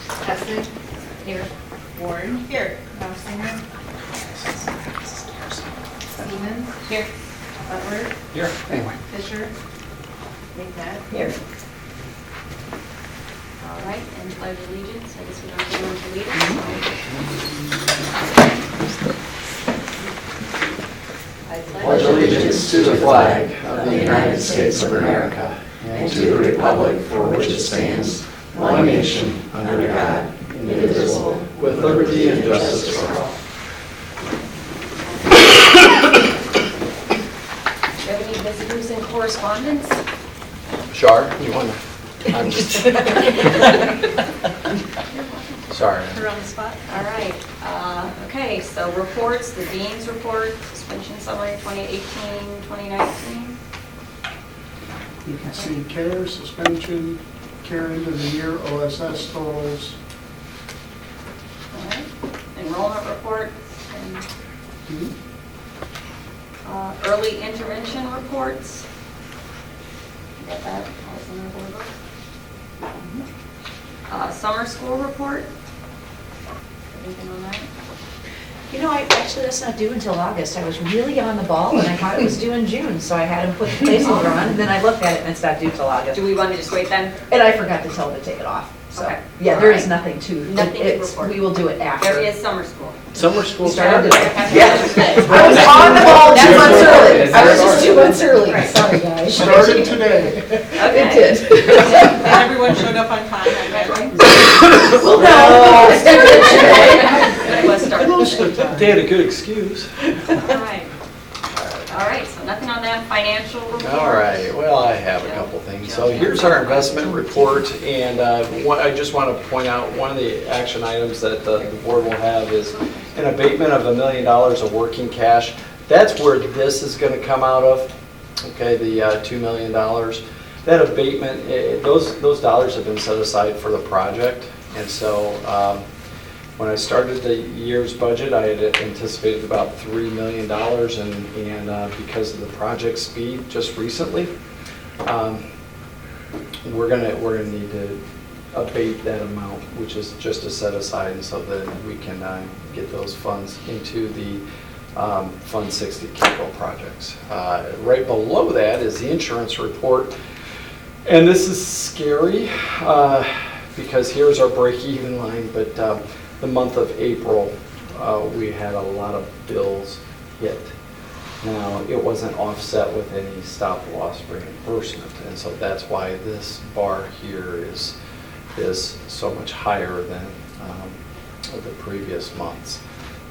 Essing. Here. Warren. Here. Knopfinger. Stevens. Here. Butler. Here. Anyway. Fisher. McNabb. Here. All right, and pledge allegiance. I guess we don't have to lead it. I Pledge allegiance to the flag of the United States of America and to the republic for which it stands, one nation, under God, indivisible, with liberty and justice for all. Do you have any visitors and correspondence? Shar, you want to? I'm just. Sorry. You're on the spot. All right. Okay, so reports, the Dean's report, suspension summary 2018, 2019. You can see care, suspension, care end of the year, OSS totals. All right. Enrollment report and early intervention reports. You got that? All in the board book? Summer school report. Anything on that? You know, actually, that's not due until August. I was really on the ball, and I thought it was due in June, so I had him put the placeholder on, and then I looked at it, and it's not due till August. Do we want to just wait then? And I forgot to tell him to take it off. So, Okay. yeah, All there right. is nothing to. Nothing to report. We will do it after. There is summer school. Summer school Started started. today. Yes. I was on the ball 2 months early. Is I was there just 2 months early. Sorry, guys. Started today. It did. Everyone showed up on time, I bet, right? Well, no. It started today. It was started. Most of the time. They had a good excuse. All right. All right, so nothing on that financial report? All right, well, I have a couple things. So here's our investment report, and I just want to point out, one of the action items that the board will have is an abatement of $1 million of working cash. That's where this is going to come out of, okay, the $2 million. That abatement, those dollars have been set aside for the project, and so when I started the year's budget, I had anticipated about $3 million, and because of the project speed just recently, we're gonna need to abate that amount, which is just to set aside, and so that we can get those funds into the Fund 60 capital projects. Right below that is the insurance report, and this is scary because here's our break-even line, but the month of April, we had a lot of bills hit. Now, it wasn't offset with any stop-loss reimbursement, and so that's why this bar here is so much higher than the previous months.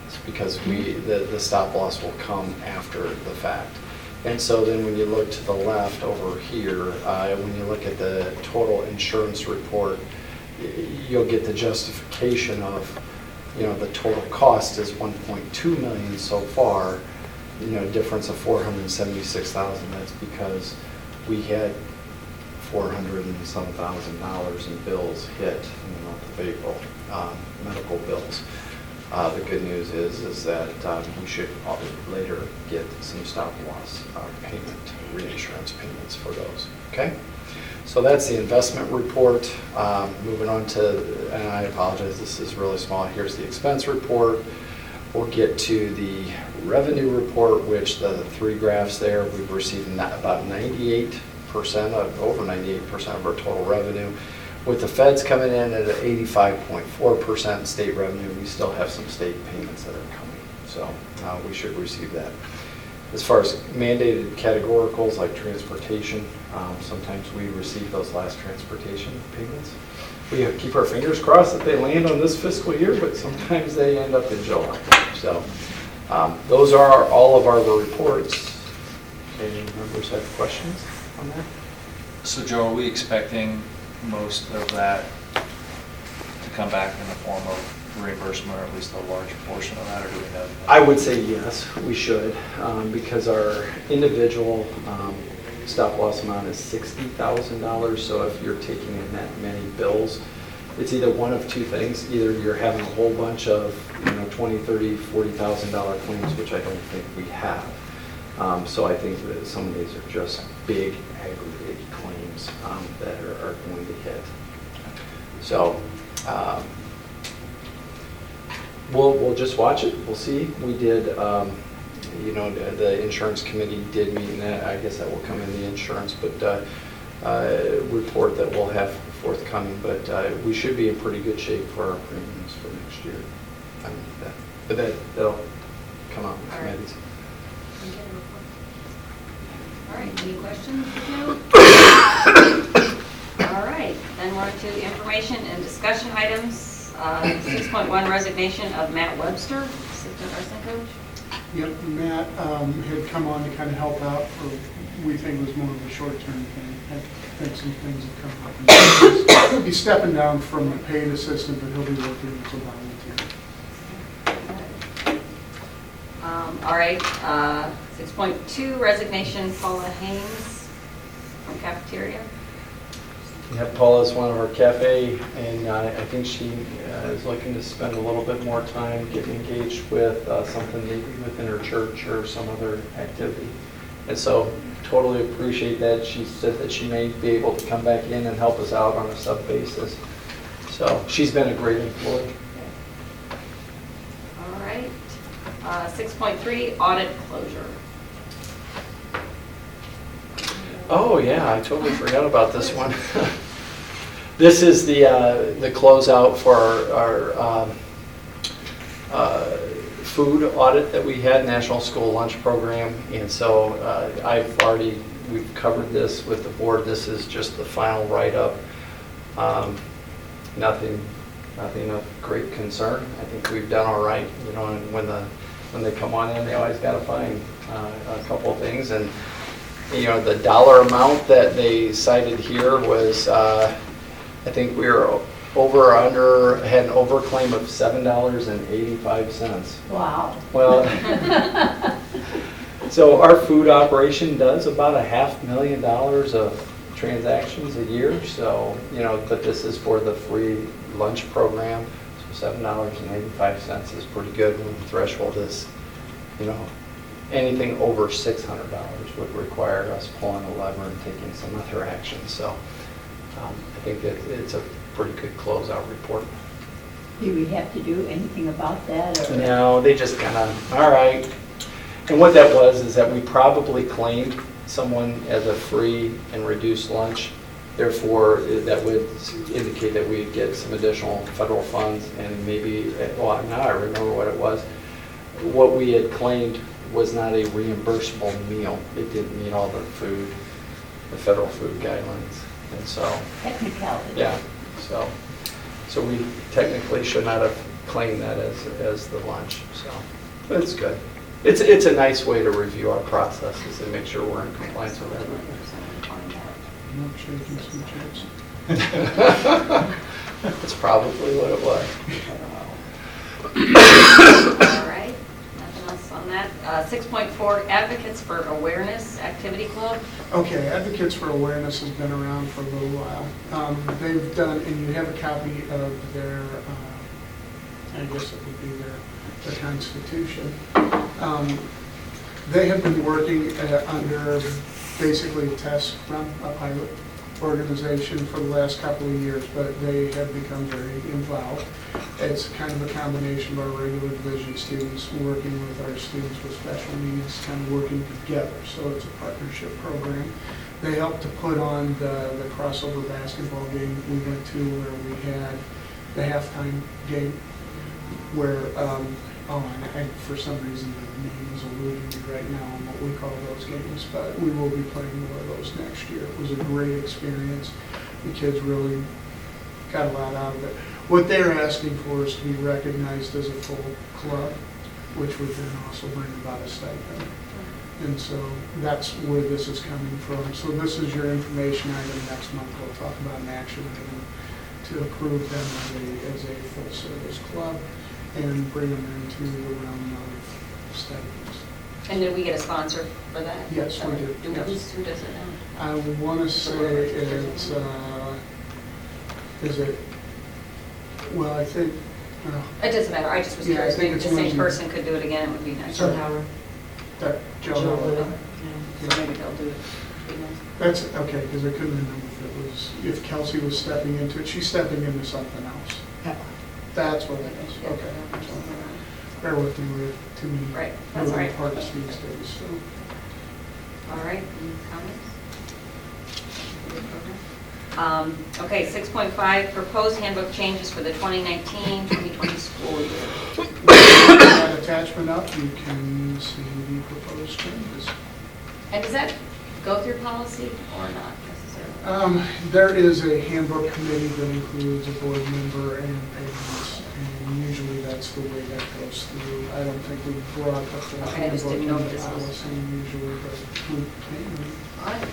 It's because the stop-loss will come after the fact. And so then when you look to the left over here, when you look at the total insurance report, you'll get the justification of, the total cost is 1.2 million so far, difference of 476,000. That's because we had $400 and some thousand in bills hit in the month of April, medical bills. The good news is that we should probably later get some stop-loss payment, reinsurance payments for those, okay? So that's the investment report. Moving on to, and I apologize, this is really small. Here's the expense report. We'll get to the revenue report, which the 3 graphs there, we've received about 98%, over 98% of our total revenue. With the feds coming in at 85.4% state revenue, we still have some state payments that are coming. So we should receive that. As far as mandated categoricals like transportation, sometimes we receive those last transportation payments. We keep our fingers crossed that they land on this fiscal year, but sometimes they end up in July. So those are all of our reports. Any members have questions on that? So Joe, are we expecting most of that to come back in the form of reimbursement, or at least a large portion of that, or do we know? I would say yes, we should, because our individual stop-loss amount is $60,000. So if you're taking in that many bills, it's either one of two things. Either you're having a whole bunch of $20,000, $30,000, $40,000 claims, which I don't think we have. So I think that some of these are just big aggregate claims that are going to hit. So We'll just watch it, we'll see. We did, the insurance committee did meet, and that, I guess that will come in the insurance, but report that we'll have forthcoming, but we should be in pretty good shape for our premiums for next year. I mean, but that'll come out in All right. committees. All right, any questions for Joe? All right, then we're to information and discussion items. 6.1 resignation of Matt Webster, assistant wrestling coach. Yep, Matt had come on to kind of help out for, we think was more of a short-term thing. I think some things have come up. He's stepping down from a paid assistant, but he'll be working as a volunteer. All right, 6.2 resignation Paula Haynes from cafeteria. Yeah, Paula's one of our cafe, and I think she is looking to spend a little bit more time getting engaged with something maybe within her church or some other activity. And so totally appreciate that. She said that she may be able to come back in and help us out on a sub basis. So she's been a great employee. All right, 6.3 audit closure. Oh, yeah, I totally forgot about this one. This is the closeout for our food audit that we had, National School Lunch Program. And so we've covered this with the board. This is just the final write-up. Nothing of great concern. I think we've done all right, and when they come on in, they always got to find a couple of things. And the dollar amount that they cited here was, I think we were had an overclaim of $7.85. Wow. Well, so our food operation does about $500,000 of transactions a year. So, but this is for the free lunch program. So $7.85 is pretty good when the threshold is, anything over $600 would require us pulling a lever and taking some other action. So I think that it's a pretty good closeout report. Do we have to do anything about that? Or? No, they just kind of, all right. And what that was is that we probably claimed someone as a free and reduced lunch. Therefore, that would indicate that we'd get some additional federal funds and maybe, well, now I remember what it was. What we had claimed was not a reimbursable meal. It didn't meet all the federal food guidelines. And so, Technicality. yeah, so we technically should not have claimed that as the lunch. So, but it's good. It's a nice way to review our processes and make sure we're in compliance with everything. Milkshake and some chips. That's probably what it was. All right, nothing else on that. 6.4 Advocates for Awareness Activity Club. Okay, Advocates for Awareness has been around for a little while. They've done, and you have a copy of their, I guess it would be their constitution. They have been working under basically a test run, a pilot organization for the last couple of years, but they have become very involved. It's kind of a combination of our regular division students working with our students with special needs, kind of working together. So it's a partnership program. They helped to put on the crossover basketball game we went to, where we had the halftime game, where for some reason the name is eluding me right now on what we call those games, but we will be playing more of those next year. It was a great experience. The kids really got a lot out of it. What they're asking for is to be recognized as a full club, which would then also bring about a stipend. And so that's where this is coming from. So this is your information item. Next month we'll talk about an action item to approve them as a full service club and bring them into the realm of stipends. And did we get a sponsor for that? Yes, we did. Who does it now? I want to say it's, is it, well, I think, It doesn't matter, I just was Yeah, I curious, think maybe it's the same Lindsay. person could do it again, it would be nice. Sure. Howard. that Joe. Joe Wood. So maybe they'll do it. Be nice. That's, okay, because I couldn't remember if Kelsey was stepping into it. She's stepping into something else. That's what it is, okay. Bear with me, we have too many Right, that's all moving right. parts these days, so. All right, any comments? Okay, 6.5, proposed handbook changes for the 2019-2020 school year. That attachment up, you can see the proposed changes. And does that go through policy or not necessarily? There is a handbook committee that includes a board member and parents, and usually that's the way that goes through. I don't think we brought the full Okay, I just handbook didn't know into if this was- policy usually, but we can. All right.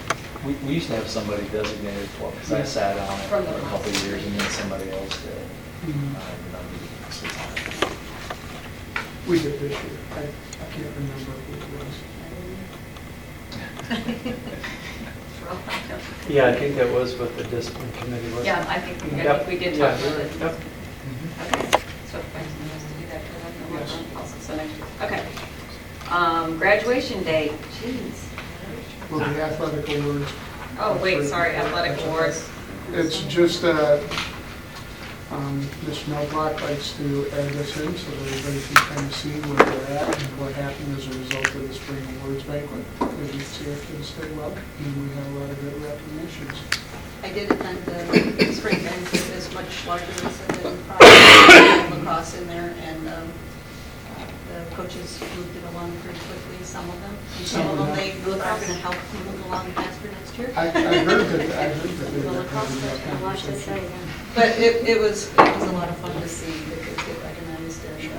We used to have somebody designated for it, because I sat on it for From the- a couple of years, and then somebody else did. Mhm. We did this year. I can't remember who it was. Yeah, I think that was with the discipline committee, wasn't it? Yeah, I think Yep. we did Yeah, talk about it. yep. Okay, so if anyone has to do that, because I don't know Yes. what policy, so next year. Okay. Graduation day, jeez. Well, the athletic awards. Oh, wait, sorry, athletic awards. It's just, Mr. Melbrock likes to add this in so that everybody can kind of see where they're at and what happened as a result of the spring awards banquet. As you see, if kids did well, and we had a lot of good recognitions. I did attend the spring banquet. It was much larger than lacrosse in there, and the coaches moved it along pretty quickly, some of them. And some of them, they are going to help move along faster next year. I heard that they The were lacrosse having that coach, I watched it say, conversation. But it was a lot of fun to see the kids get recognized, and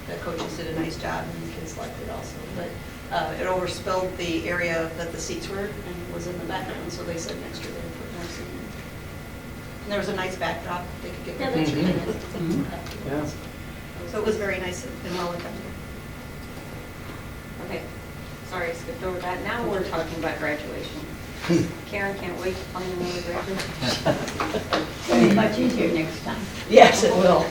the coaches did a nice job, and the kids liked it also. But it overspilled the area that the seats were, and was in the back, and so they said next year they would put more seating in. And there was a nice backdrop, they could get Yeah, their that's picture really taken. Mhm. Yeah. So it was very nice and well attended. Okay, sorry, I skipped over that. Now we're talking about graduation. Karen can't wait to plan another graduation. It'll be much easier next time. Yes, it will.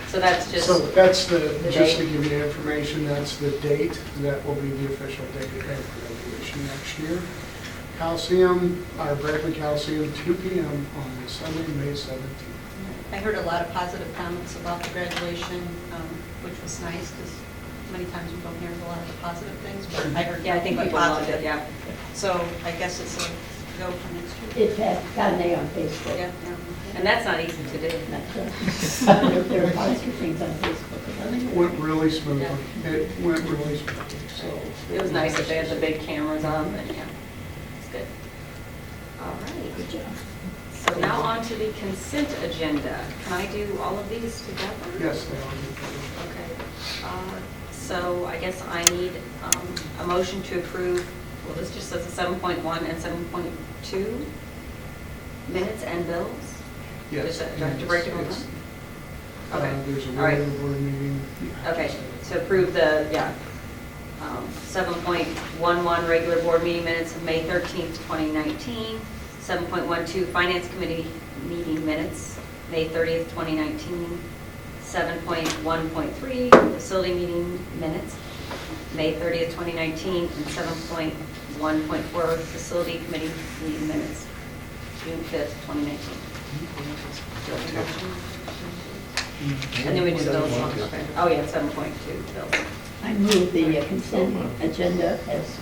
So that's just, So that's the just to date. give you information, that's the date, that will be the official date of graduation next year. Coliseum, our Bradley Coliseum, 2 p.m. on Sunday, May 17th. I heard a lot of positive comments about the graduation, which was nice, because many times we don't hear a lot of positive things, but I heard yeah, I think nothing people but loved it, positive. yeah. So I guess it's a go for next year. It had gotten A on Facebook. Yeah. And that's not easy to do. That's, I don't know if there are positive things on Facebook. but I think- Went really smoothly. It went really smoothly, so. It was nice that they had the big cameras up, and yeah, it's good. All right. Good job. So now on to the consent agenda. Can I do all of these together? Yes, they are. Okay. So I guess I need a motion to approve, well, this just says a 7.1 and 7.2 minutes and bills? Yes. Is that- do I have to break it all It's- down? Okay. There's a All right. regular board meeting. Okay, to approve the, 7.11 regular board meeting minutes of May 13th, 2019, 7.12 Finance Committee meeting minutes, May 30th, 2019, 7.1.3 Facility meeting minutes, May 30th, 2019, and 7.1.4 Facility Committee meeting minutes, June 5th, 2019. And then we do those ones, okay. Oh, yeah, 7.2 bills. I move the consent agenda as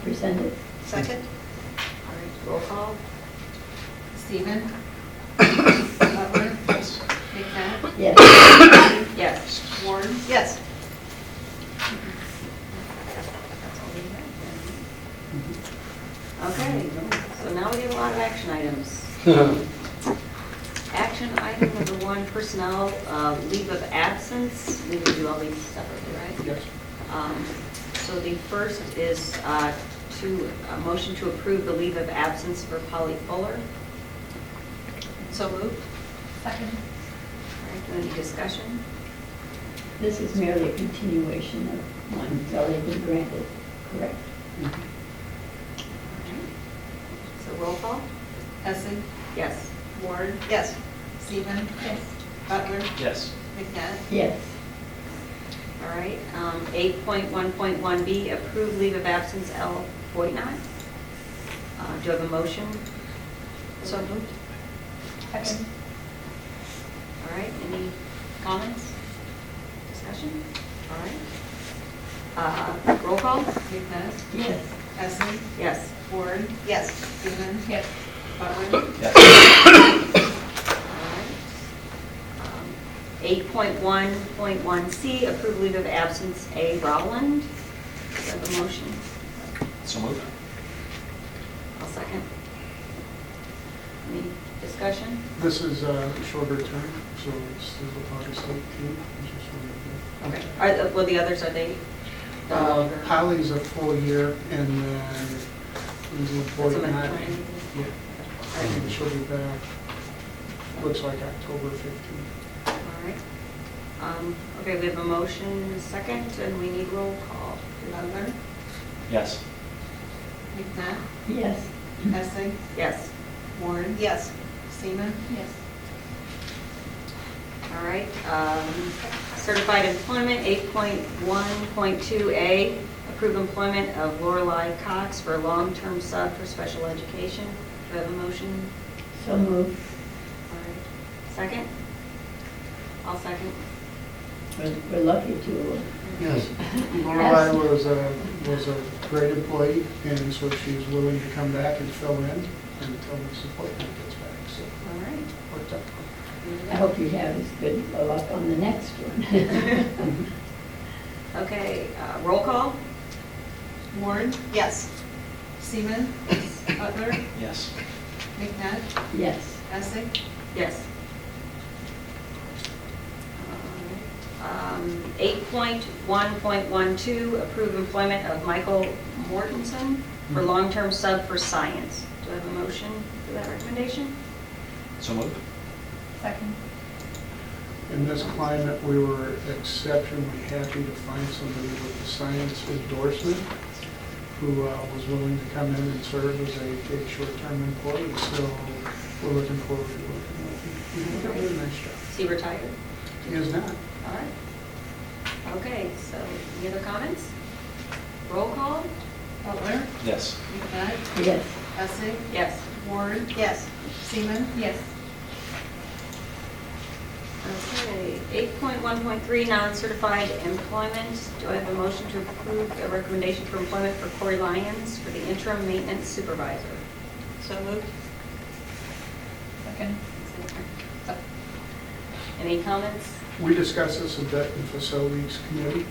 presented. Second? All right, roll call. Stephen? Butler? McNabb? Yes. Yes. Ward? Yes. That's all we have. Okay, so now we have a lot of action items. Action item number 1, personnel, leave of absence. We will do all these separately, right? Yes. So the first is a motion to approve the leave of absence for Polly Fuller. So moved? Second. All right, any discussion? This is merely a continuation of one that's already been granted, correct? All right. So roll call? Hessen? Yes. Ward? Yes. Stephen? Yes. Butler? Yes. McNabb? Yes. All right, 8.1.1B, approved leave of absence, L. Boynott. Do you have a motion? So moved? Second. All right, any comments? Discussion? All right. Roll call? McNutt? Yes. Hessen? Yes. Ward? Yes. Seaman? Yes. Butler? Yes. All right. 8.1.1C, approve leave of absence, A. Rowland. Do I have a motion? So moved. I'll second. Any discussion? This is a shorter term, so it's the August 18th. It's just one Okay. Well, the others, are they? of them. Holly's a full year, and then the employee, That's a not, maternity. yeah, I think she'll be back, looks like October 15th. All right. Okay, we have a motion and a second, and we need roll call. Butler? Yes. McNutt? Yes. Hessen? Yes. Ward? Yes. Seaman? Yes. All right. Certified employment, 8.1.2A, approve employment of Lorelei Cox for a long-term sub for special education. Do I have a motion? So moved. All right. Second? I'll second. We're lucky to. Yes. Lorelei was a great employee, and so she's willing to come back and fill in until Mrs. Portman gets back, so All right. worked out. I hope you have as good a luck on the next one. Okay, roll call? Ward? Yes. Seaman? Butler? Yes. McNutt? Yes. Hessen? Yes. 8.1.12, approve employment of Michael Mortensen for long-term sub for science. Do I have a motion for that recommendation? So moved. Second. In this climate, we were exceptionally happy to find somebody with the science endorsement who was willing to come in and serve as a short-term employee, so we're looking forward to working with him. He did a really nice job. Is he retired? He is not. All right. Okay, so any other comments? Roll call? Butler? Yes. McNutt? Yes. Hessen? Yes. Ward? Yes. Seaman? Yes. Okay, 8.1.3, non-certified employment. Do I have a motion to approve a recommendation for employment for Corey Lyons for the interim maintenance supervisor? So moved. Second. Any comments? We discussed this a bit in facilities committee,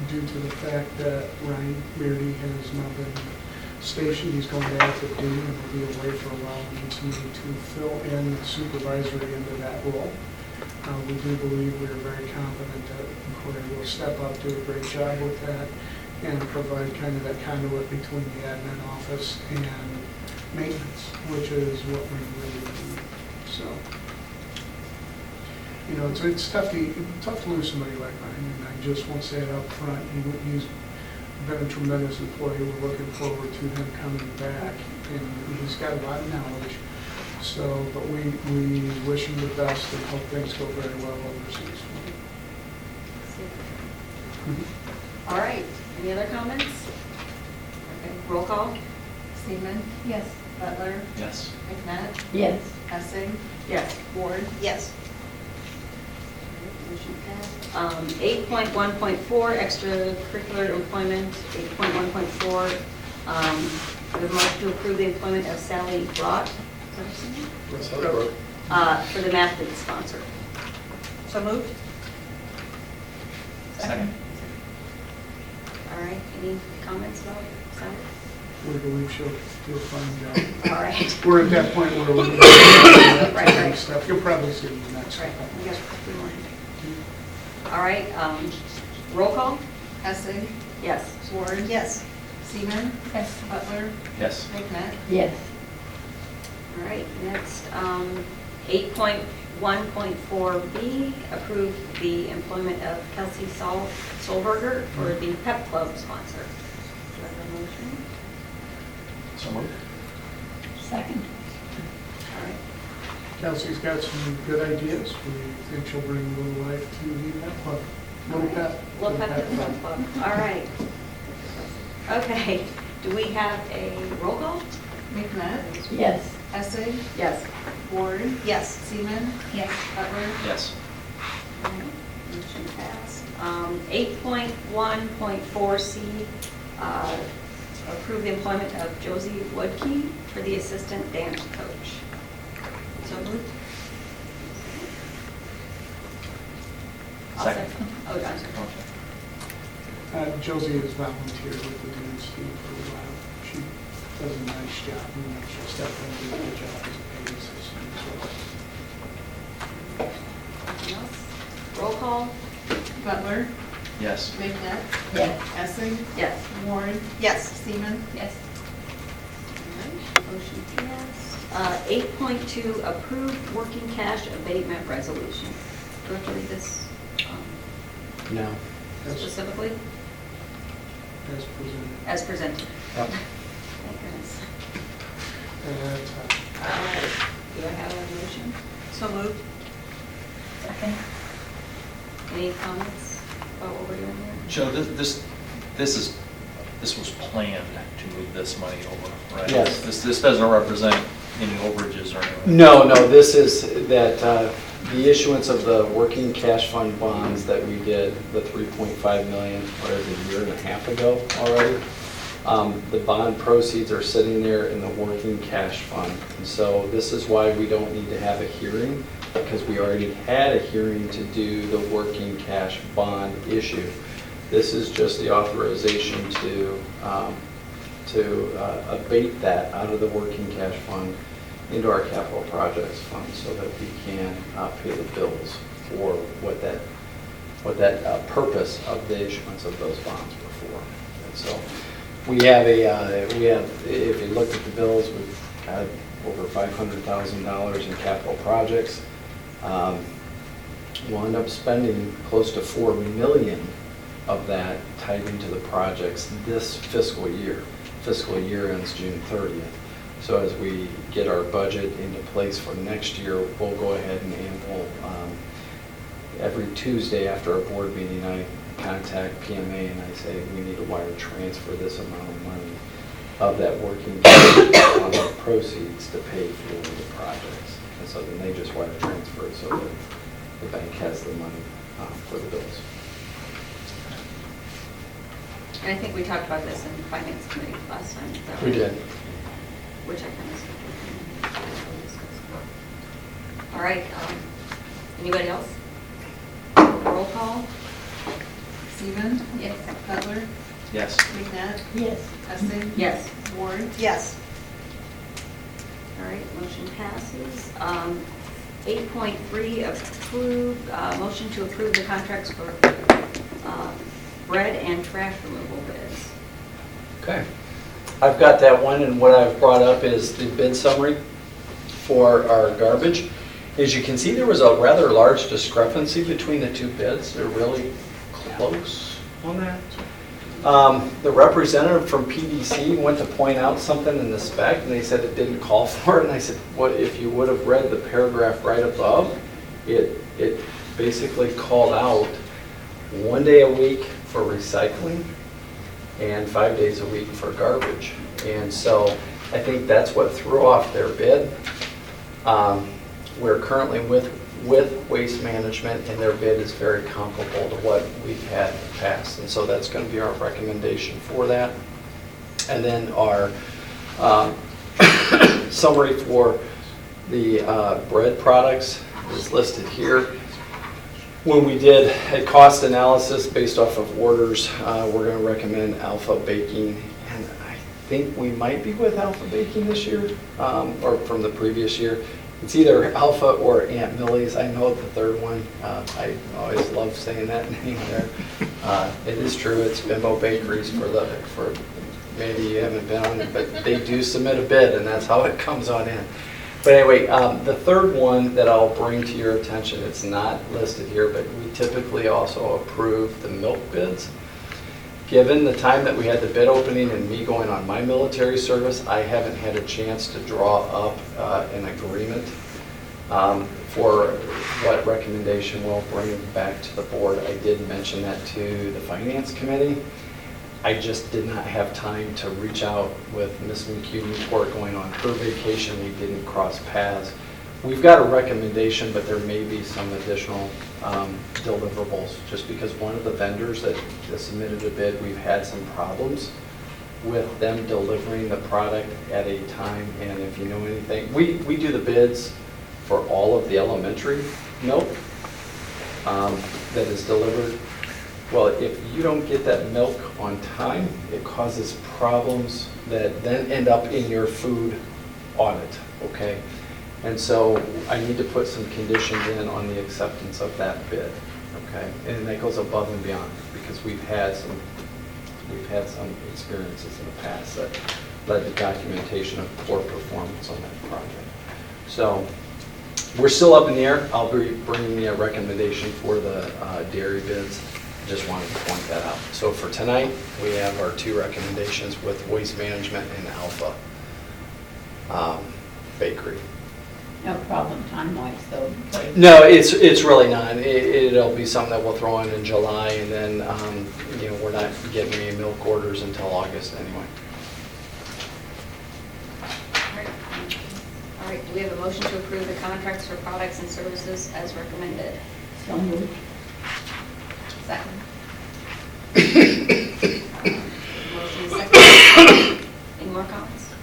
due to the fact that Ryan Beardy has now been stationed. He's going to active duty and will be away for a while, and needs somebody to fill in the supervisory into that role. We do believe we are very confident that Corey will step up, do a great job with that, and provide kind of that conduit between the admin office and maintenance, which is what we really need. So, you know, it's tough to lose somebody like Ryan, and I just want to say it up front. He's been a tremendous employee. We're looking forward to him coming back, and he's got a lot of knowledge. So, but we wish him the best and hope things go very well overseas. All right, any other comments? Okay, roll call? Seaman? Yes. Butler? Yes. McNutt? Yes. Hessen? Yes. Ward? Yes. Motion passed. 8.1.4, extracurricular employment. 8.1.4, the motion to approve the employment of Sally Brott. Is that her name? For the math league sponsor. So moved. Second. All right, any comments about Sally? We believe she'll do a fine job. All right. We're at that point where we're that Right, kind of right. stuff. You'll probably see it in the next Right, couple we got months. a few more. All right, roll call? Hessen? Yes. Ward? Yes. Seaman? Yes. Butler? Yes. McNutt? Yes. All right, next, 8.1.4B, approve the employment of Kelsey Solberger for the PEP Club sponsor. Do I have a motion? So moved. Second. All right. Kelsey's got some good ideas. We think she'll bring a little life to the pet club. Little pet. Little to the Pep Club. All right. Okay, do we have a roll call? McNutt? Yes. Hessen? Yes. Ward? Yes. Seaman? Yes. Butler? Yes. 8.1.4C, approve the employment of Josie Woodkey for the assistant dance coach. So moved. I'll Second. Oh, I'm sorry. Okay. Josie has volunteered with the dance team for a while. She does a nice job, and she'll step in and do a good job as a paid assistant as well. Anything else? Roll call? Butler, Yes. McNutt, Yes. Essing, Yes. Warren, Yes. Seaman, Yes. All right, motion passed. 8.2, approve working cash abatement resolution. Do I have to read this No. As specifically? as presented. As presented. Yep. Thank goodness. And, All right, do I have a motion? So moved. Second. Any comments about what we're doing here? Joe, this was planned to move this money over, right? Yes. This doesn't represent any overages or anything. No, this is that the issuance of the working cash fund bonds that we did, the 3.5 million, what is it, a year and a half ago already? The bond proceeds are sitting there in the working cash fund. And so this is why we don't need to have a hearing, because we already had a hearing to do the working cash bond issue. This is just the authorization to abate that out of the working cash fund into our capital projects fund so that we can pay the bills for what that purpose of the issuance of those bonds were for. And so we have if you look at the bills, we've got over $500,000 in capital projects. We'll end up spending close to $4 million of that tied into the projects this fiscal year. Fiscal year ends June 30th. So as we get our budget into place for next year, we'll go ahead and we'll, every Tuesday after our board meeting, I contact PMA and I say, we need to wire transfer this amount of money of that working capital proceeds to pay for the projects. And so then they just wire transfer it so that the bank has the money for the bills. And I think we talked about this in the finance committee last time. Is that We right? did. Which I kind of. All right, anybody else? Roll call? Seaman, Yes. Butler, Yes. McNutt, Yes. Essing, Yes. Warren, Yes. All right, motion passes. 8.3, approve, motion to approve the contracts for bread and trash removal bids. Okay. I've got that one, and what I've brought up is the bid summary for our garbage. As you can see, there was a rather large discrepancy between the two bids. They're really close on that. The representative from PDC went to point out something in the spec, and they said it didn't call for it. And I said, what if you would have read the paragraph right above? It basically called out 1 day a week for recycling and 5 days a week for garbage. And so I think that's what threw off their bid. We're currently with Waste Management, and their bid is very comparable to what we've had in the past. And so that's going to be our recommendation for that. And then our summary for the bread products is listed here. When we did a cost analysis based off of orders, we're going to recommend Alpha Baking, and I think we might be with Alpha Baking this year, or from the previous year. It's either Alpha or Aunt Millie's. I know the third one. I always love saying that name there. It is true. It's Bimbo Bakeries for maybe you haven't been on it, but they do submit a bid, and that's how it comes on in. But anyway, the third one that I'll bring to your attention, it's not listed here, but we typically also approve the milk bids. Given the time that we had the bid opening and me going on my military service, I haven't had a chance to draw up an agreement for what recommendation we'll bring back to the board. I did mention that to the finance committee. I just did not have time to reach out with Ms. McHugh Newport going on her vacation. We didn't cross paths we've got a recommendation, but there may be some additional deliverables, just because one of the vendors that submitted a bid, we've had some problems with them delivering the product at a time, and if you know anything, we do the bids for all of the elementary milk that is delivered. Well, if you don't get that milk on time, it causes problems that then end up in your food audit, okay? And so I need to put some conditions in on the acceptance of that bid, okay? And that goes above and beyond, because we've had some experiences in the past that led to documentation of poor performance on that project. So we're still up in the air. I'll be bringing a recommendation for the dairy bids. Just wanted to point that out. So for tonight, we have our 2 recommendations with Waste Management and Alpha Bakery. No problem time-wise, though. No, it's really not. It'll be something that we'll throw in July, and then, we're not getting any milk orders until August anyway. All right, do we have a motion to approve the contracts for products and services as recommended? So moved. Second. Motion is second. Any more comments?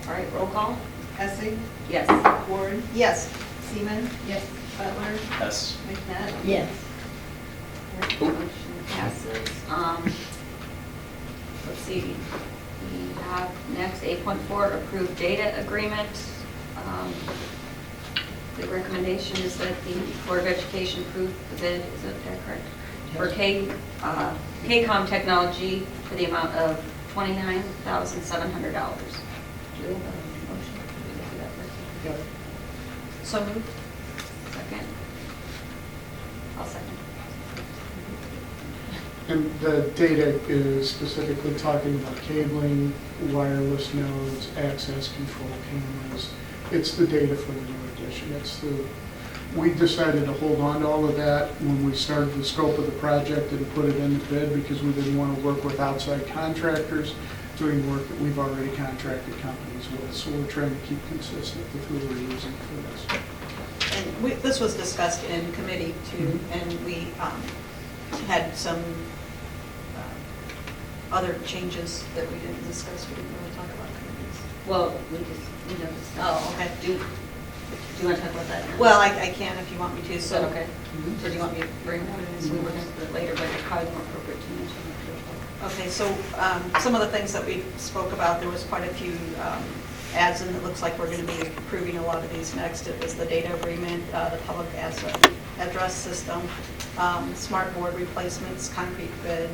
All right, roll call? Essing, Yes. Ward, Yes. Seaman, Yes. Butler, Yes. McNabb. Yes. Motion passes. Let's see, we have next 8.4, approved data agreement. The recommendation is that the Board of Education approve the bid, is that correct? For KCOM Technology for the amount of $29,700. Do we have a motion? Did we do that first? Yep. So moved. Second. I'll second. And the data is specifically talking about cabling, wireless nodes, access control cameras. It's the data for the new edition. We decided to hold on to all of that when we started the scope of the project and put it in the bid, because we didn't want to work with outside contractors doing work that we've already contracted companies with. So we're trying to keep consistent with who we're using for this. And this was discussed in committee too, and we had some other changes that we didn't discuss. We didn't really talk about committees. Well, we don't. Oh, okay. Do you want to talk about that now? Well, I can if you want me to. Is that So, okay? Or do you want me to bring that in? So we were going to put it later, but it's probably more appropriate to mention it. okay, so some of the things that we spoke about, there was quite a few adds, and it looks like we're going to be approving a lot of these next. It was the data agreement, the public address system, smart board replacements, concrete bid,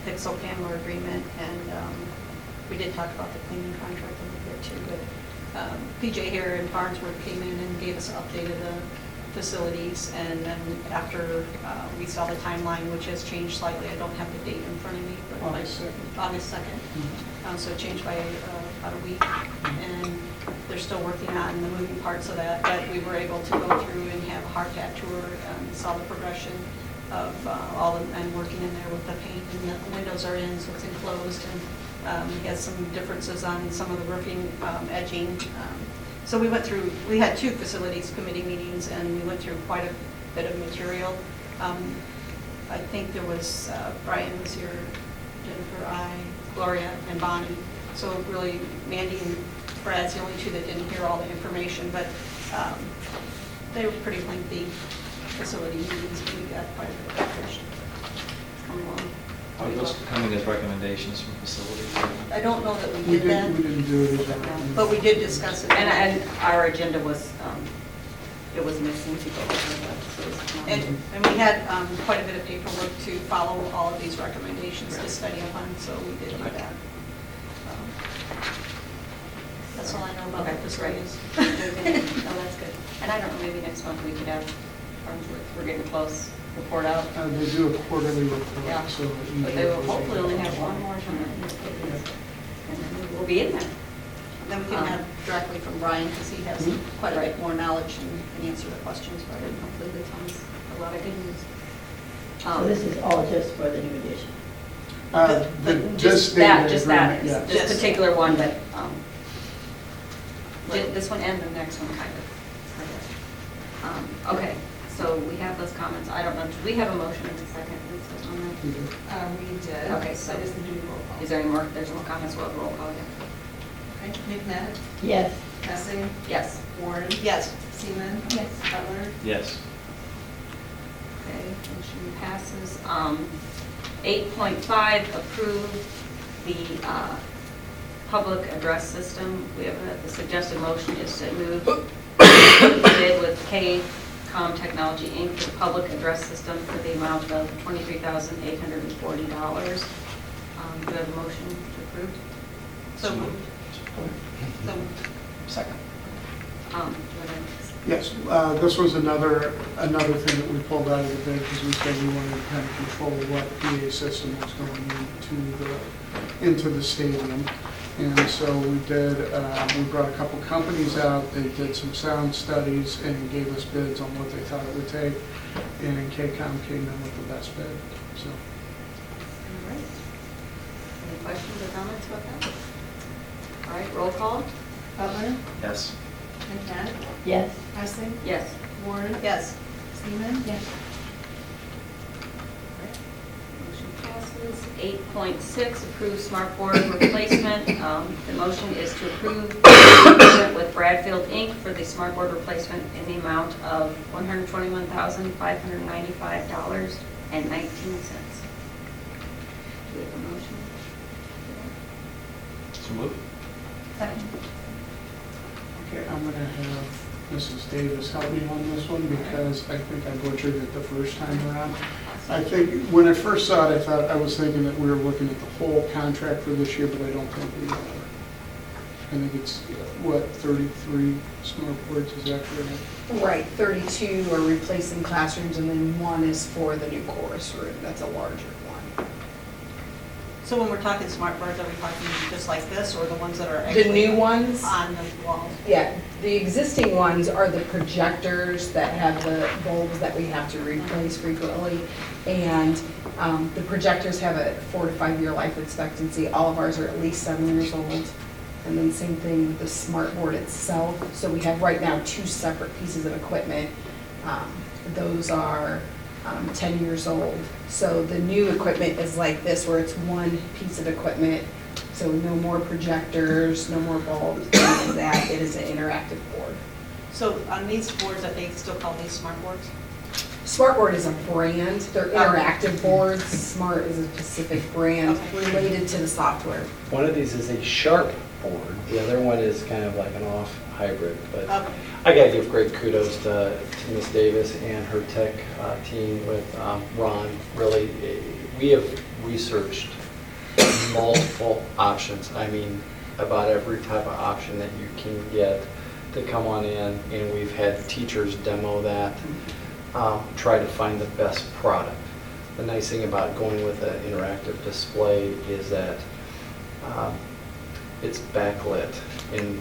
pixel camera agreement, and we did talk about the cleaning contract a little bit too, but PJ here in Farnsworth came in and gave us an update of the facilities, and then after we saw the timeline, which has changed slightly, I don't have the date in front of me, but like August 2nd. August 2nd. So it changed by about a week, and they're still working on the moving parts of that, but we were able to go through and have a hardcat tour and saw the progression of all, and working in there with the paint, and the windows are in, so it's enclosed, and we had some differences on some of the roofing edging. So we went through, we had 2 facilities committee meetings, and we went through quite a bit of material. I think there was, Brian was here, Jennifer, Gloria, and Bonnie. So really, Mandy and Brad's the only 2 that didn't hear all the information, but they were pretty lengthy facility meetings, and we got quite a bit of information. Come along. Are those coming as recommendations from facilities? I don't know that We we did that, didn't do it as a recommendation. but we did discuss it. And our agenda was, it was missing to go over that. So it's not- And we had quite a bit of paperwork to follow all of these recommendations to study upon, so we did do Okay. that. That's all I know about Okay, the facilities. Oh, that's good. And I don't know, maybe next month we could have, we're getting close, report out. They do a quarterly report, Yeah. so. But they will hopefully only have one more time. And then we'll be in there. Then we can have directly from Brian, because he has quite a bit more knowledge and can answer the questions better. And hopefully they tell us a lot of good news. So this is all just for the new edition? Just that, This this particular one, but this one and the next one kind of. Okay, so we have those comments. I don't know, do we have a motion in a second Lisa, on that? We do. We did. Okay, so- I just need to do roll call. Is there any more, there's more comments, we'll have roll call, yeah. Okay, McNabb, Yes. Messing, Yes. Warren, Yes. Seaman. Yes. Butler, Yes. Okay, motion passes. 8.5, approve the public address system. We have, the suggested motion is to move bid with K-Com Technology Inc. for the public address system for the amount of $23,840. Do I have a motion to approve? So moved. So Second. Do I have Yes, this was another thing that we pulled out of the bid because we said we wanted to kind of control what PA system was going into the stadium. And so we brought a couple companies out, they did some sound studies and gave us bids on what they thought it would take. And KCOM came in with the best bid, so. All right. Any questions or comments about that? All right, roll call? Butler, Yes. McNabb, Yes. Messing, Yes. Warren, yes. Seaman. Yes. Motion passes. 8.6, approve smart board replacement. The motion is to approve the agreement with Bradfield Inc. for the smart board replacement in the amount of $121,595.19. Do we have a motion? So moved. Second. Okay, I'm gonna have Mrs. Davis help me on this one because I think I butchered it the first time around. I think, when I first saw it, I was thinking that we were looking at the whole contract for this year, but I don't think we are. I think it's, 33 smart boards, is that correct? Right, 32 are replacing classrooms, and then one is for the new chorus room. That's a larger one. So when we're talking smart boards, are we talking just like this, or the ones that are The actually new ones, on the walls? yeah, the existing ones are the projectors that have the bulbs that we have to replace frequently. And the projectors have a 4 to 5 year life expectancy. All of ours are at least 7 years old. And then same thing with the smart board itself. So we have right now 2 separate pieces of equipment. Those are 10 years old. So the new equipment is like this, where it's one piece of equipment. So no more projectors, no more bulbs, any of that. It is an interactive board. So on these boards, are they still call these smart boards? Smartboard is a brand. They're interactive boards. Smart is a specific brand Okay. related to the software. One of these is a Sharp board, the other one is kind of like an off hybrid, but Okay. I gotta give great kudos to Ms. Davis and her tech team with Ron. Really, we have researched multiple options. I mean, about every type of option that you can get to come on in, and we've had teachers demo that, try to find the best product. The nice thing about going with an interactive display is that it's backlit, and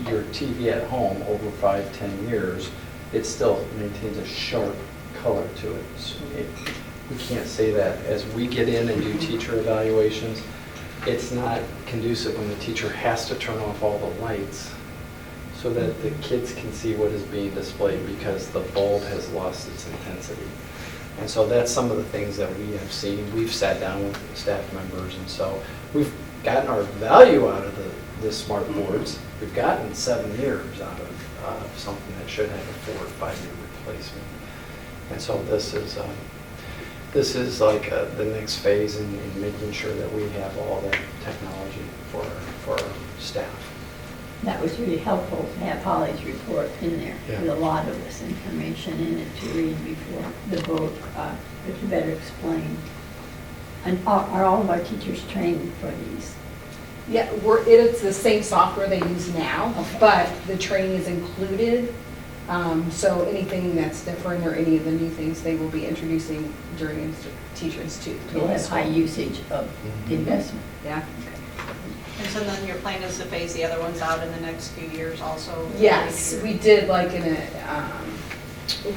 your TV at home over 5-10 years, it still maintains a sharp color to it. So we can't say that. As we get in and do teacher evaluations, it's not conducive when the teacher has to turn off all the lights so that the kids can see what is being displayed, because the bulb has lost its intensity. And so that's some of the things that we have seen. We've sat down with staff members, and so we've gotten our value out of the smart boards. We've gotten 7 years out of something that should have a 4 or 5 year replacement. And so this is like the next phase in making sure that we have all that technology for our staff. That was really helpful to have Holly's report in there, Yeah. with a lot of this information in it to read before the vote, but to better explain. And are all of our teachers trained for these? Yeah, it's the same software they use now, Okay. but the training is included. So anything that's different or any of the new things they will be introducing during Teacher Institute. We'll have high usage of the investment. Yeah. And so then your plan is to phase the other ones out in the next few years also? Yes, we did like we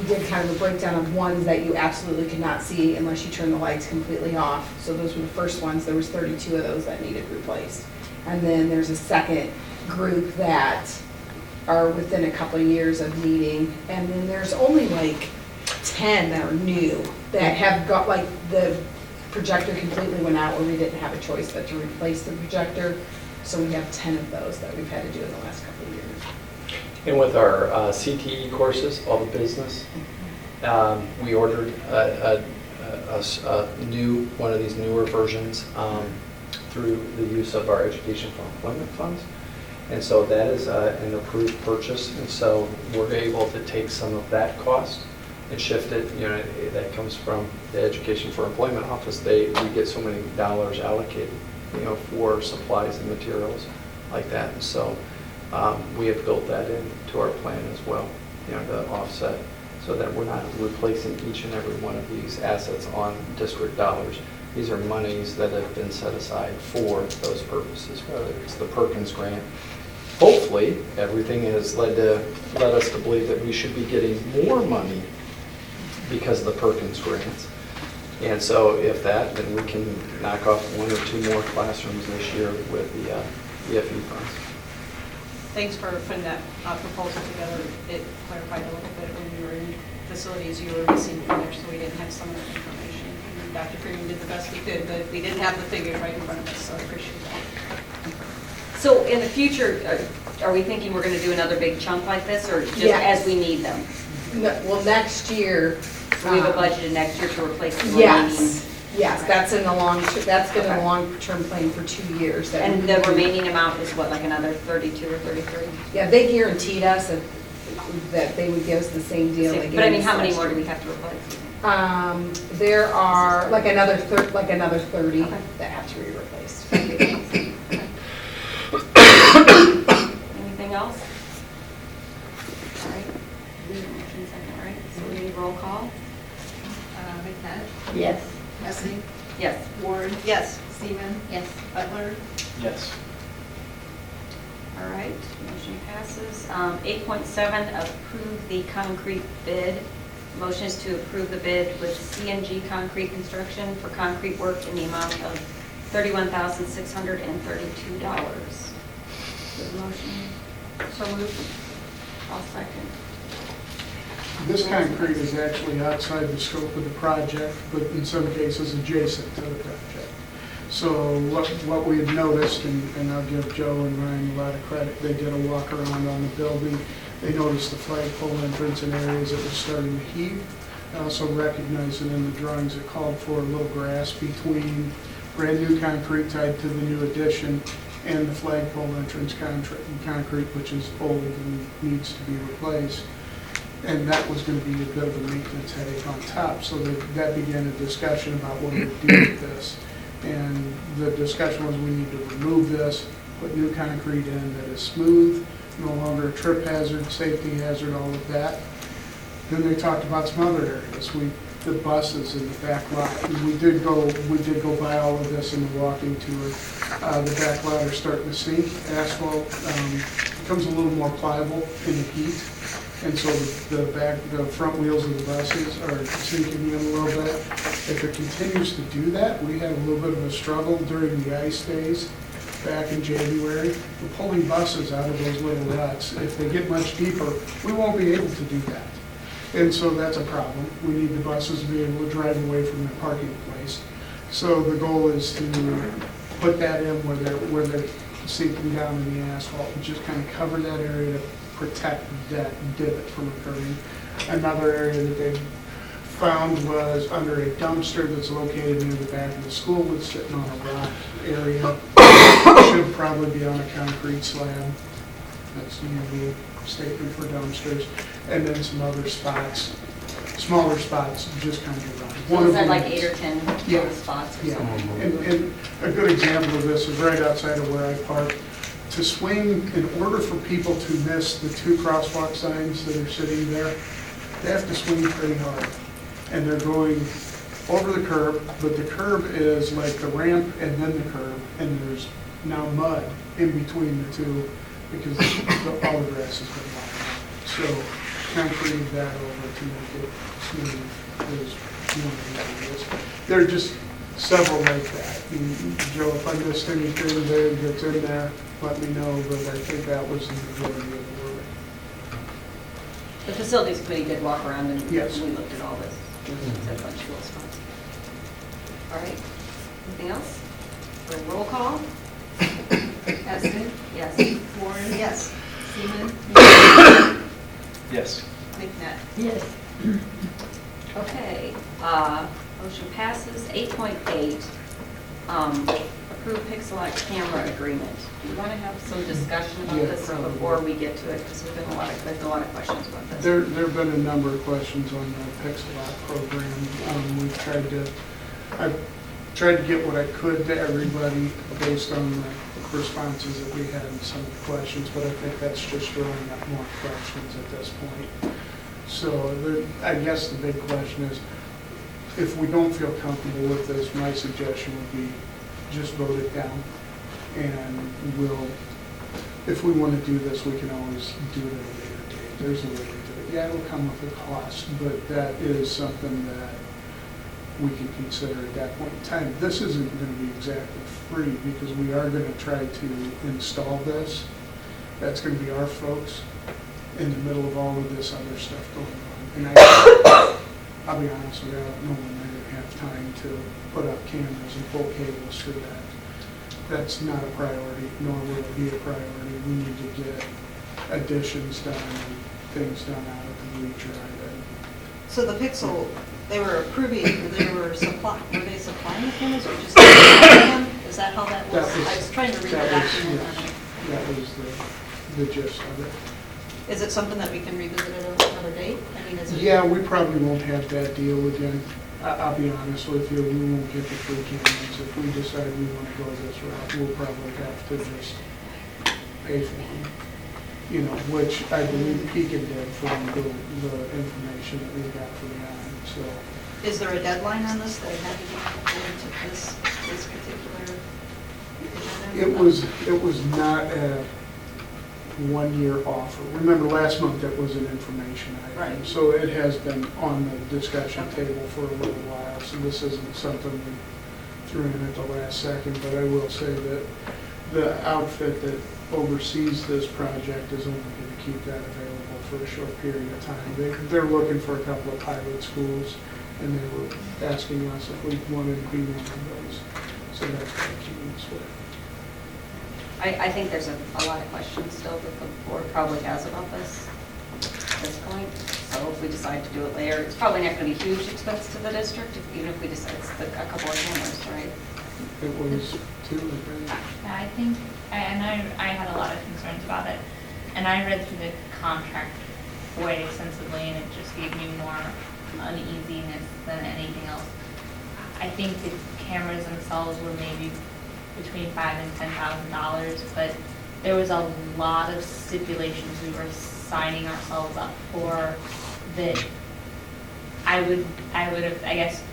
did kind of a breakdown of ones that you absolutely could not see unless you turn the lights completely off. So those were the first ones. There was 32 of those that needed replaced. And then there's a second group that are within a couple of years of needing. And then there's only like 10 that are new, that have got, like, the projector completely went out where we didn't have a choice but to replace the projector. So we have 10 of those that we've had to do in the last couple of years. And with our CTE courses, all the business, we ordered a new, one of these newer versions through the use of our Education for Employment funds. And so that is an approved purchase. And so we're able to take some of that cost and shift it, you know, that comes from the Education for Employment office. We get so many dollars allocated, you know, for supplies and materials like that. And so we have built that into our plan as well, you know, to offset, so that we're not replacing each and every one of these assets on district dollars. These are monies that have been set aside for those purposes, whether it's the Perkins grant. Hopefully, everything has led us to believe that we should be getting more money because of the Perkins grants. And so if that, then we can knock off 1 or 2 more classrooms this year with the EFE funds. Thanks for putting that proposal together. It clarified a little bit when we were in facilities, you were missing figures, so we didn't have some of that information. And Dr. Freeman did the best he could, but we didn't have the figures right in front of us, so I appreciate that. So in the future, are we thinking we're going to do another big chunk like this, or just Yes. as we need them? Well, next year. So we have a budgeted next year to replace the remaining? Yes, that's in the that's been in the Okay. long-term plan for 2 years. that And we- the remaining amount is what, like another 32 or 33? Yeah, they guaranteed us that they would give us the same deal. they But gave I mean, us how many last more do year. we have to replace? There are like another 30 Okay. that have to be replaced. Anything else? All right. Motion second, right? So we need roll call? McNabb, Yes. Messing, Yes. Ward, Yes. Seaman, Yes. Butler, Yes. All right, motion passes. 8.7, approve the concrete bid. Motion is to approve the bid with CNG Concrete Construction for concrete work in the amount of $31,632. Good motion. So moved. I'll second. This concrete is actually outside the scope of the project, but in some cases adjacent to the project. So what we had noticed, and I'll give Joe and Ryan a lot of credit, they did a walk around on the building. They noticed the flagpole entrance in areas that were starting to heave. I also recognized that in the drawings it called for a little grass between brand new concrete tied to the new addition and the flagpole entrance concrete, which is old and needs to be replaced. And that was going to be a bit of a maintenance headache on top. So that began a discussion about what we would do with this. And the discussion was we need to remove this, put new concrete in that is smooth, no longer a trip hazard, safety hazard, all of that. Then they talked about some other areas. The buses in the back lot. And we did go by all of this in the walking tour. The back lot are starting to sink. Asphalt becomes a little more pliable in the heat. And so the front wheels of the buses are sinking in a little bit. If it continues to do that, we had a little bit of a struggle during the ice days back in January. We're pulling buses out of those little ruts. If they get much deeper, we won't be able to do that. And so that's a problem. We need the buses to be able to drive away from their parking place. So the goal is to put that in where they're sinking down in the asphalt and just kind of cover that area to protect that divot from occurring. Another area that they found was under a dumpster that's located near the back of the school. It's sitting on a rock area. Should probably be on a concrete slab. That's the usual statement for dumpsters. And then some other spots, smaller spots, just kind of run. So is that like 8 or 10 Yeah. spots or Yeah, something? and a good example of this is right outside of where I park. To swing, in order for people to miss the 2 crosswalk signs that are sitting there, they have to swing pretty hard. And they're going over the curb, but the curb is like the ramp and then the curb, and there's now mud in between the two because all the grass has been blocked out. So concrete that over to make it smooth is one of the areas. There are just several like that. And Joe, if I missed anything there that's in there, let me know, but I think that was the majority of the work. The facilities committee did walk around and Yes. we looked at all this. Said a bunch of little spots. All right, anything else? For roll call? Hessing, Yes. Warren, Yes. Seaman, Yes. McNabb. Yes. Okay, motion passes. 8.8, approve Pixelite camera agreement. Do you want to have some discussion about Yeah, this probably. before we get to it? Because there's been a lot of questions about this. There've been a number of questions on the Pixel App program. I've tried to get what I could to everybody based on the responses that we had and some of the questions, but I think that's just throwing up more questions at this point. So I guess the big question is, if we don't feel comfortable with this, my suggestion would be just vote it down. And if we want to do this, we can always do it at a later date. There's a way to do it. Yeah, it'll come with a cost, but that is something that we can consider at that point in time. This isn't going to be exactly free because we are going to try to install this. That's going to be our folks in the middle of all of this other stuff going on. And I'll be honest with you, I don't know when they're going to have time to put up cameras and pull cables for that. That's not a priority, nor will it be a priority. We need to get additions done and things done out of the bleacher. So the Pixel, they were were they supplying the cameras or just installing them? Is that how that was? I was trying to read the document. That was the gist of it. Is it something that we can revisit at another date? I mean, is it? Yeah, we probably won't have that deal again. I'll be honest with you, we won't get the free cameras. If we decide we want to go this route, we'll probably have to just pay for them. You know, which I believe Pekin did from the information that we got from them, so. Is there a deadline on this that it had to be completed to this particular agenda? It was not a 1-year offer. Remember, last month it was an information item. Right. So it has been on the discussion table for a little while, so this isn't something we threw in at the last second, but I will say that the outfit that oversees this project is only going to keep that available for a short period of time. They're looking for a couple of pilot schools, and they were asking us if we wanted to be one of those. So that's what it keeps with. I think there's a lot of questions still that the board probably has about this at this point. So if we decide to do it later, it's probably not going to be a huge expense to the district, even if we decide it's a couple of cameras, right? It was 2 or 3. I think, and I had a lot of concerns about it, and I read through the contract way extensively, and it just gave me more uneasiness than anything else. I think the cameras themselves were maybe between $5,000 and $10,000, but there was a lot of stipulations we were signing ourselves up for that I would have, I guess,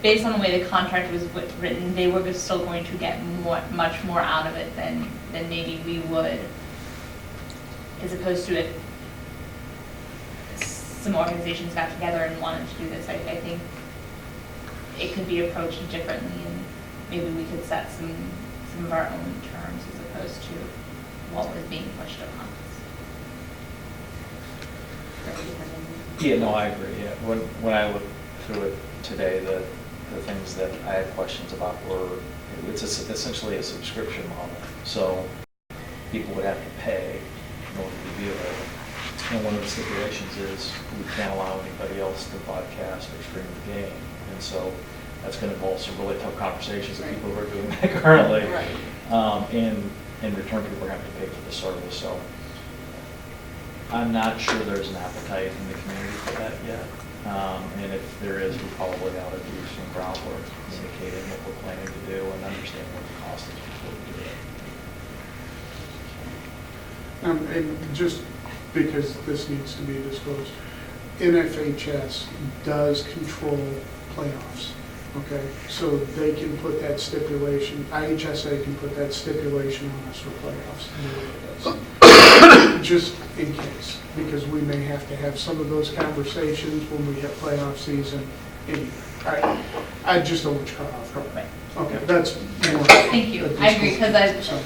based on the way the contract was written, they were still going to get much more out of it than maybe we would, as opposed to if some organizations got together and wanted to do this. I think it could be approached differently, and maybe we could set some of our own terms as opposed to what was being pushed upon us. Yeah, no, I agree, yeah. When I looked through it today, the things that I had questions about were, it's essentially a subscription model. So people would have to pay in order to be available. And one of the stipulations is we can't allow anybody else to broadcast or stream the game. And so that's going to involve some really tough conversations with people who are doing that currently. Right. In return, people are going to have to pay for the service. So I'm not sure there's an appetite in the community for that yet. And if there is, we probably ought to do some groundwork, communicating what we're planning to do and understand what the cost is before we do it. And just because this needs to be disclosed, NFHS does control playoffs, okay? So they can put that stipulation, IHSA can put that stipulation on us for playoffs, the way it does. Just in case, because we may have to have some of those conversations when we hit playoff season. I just don't want you cut off. Right. Okay, that's more. Thank you. I agree, because So,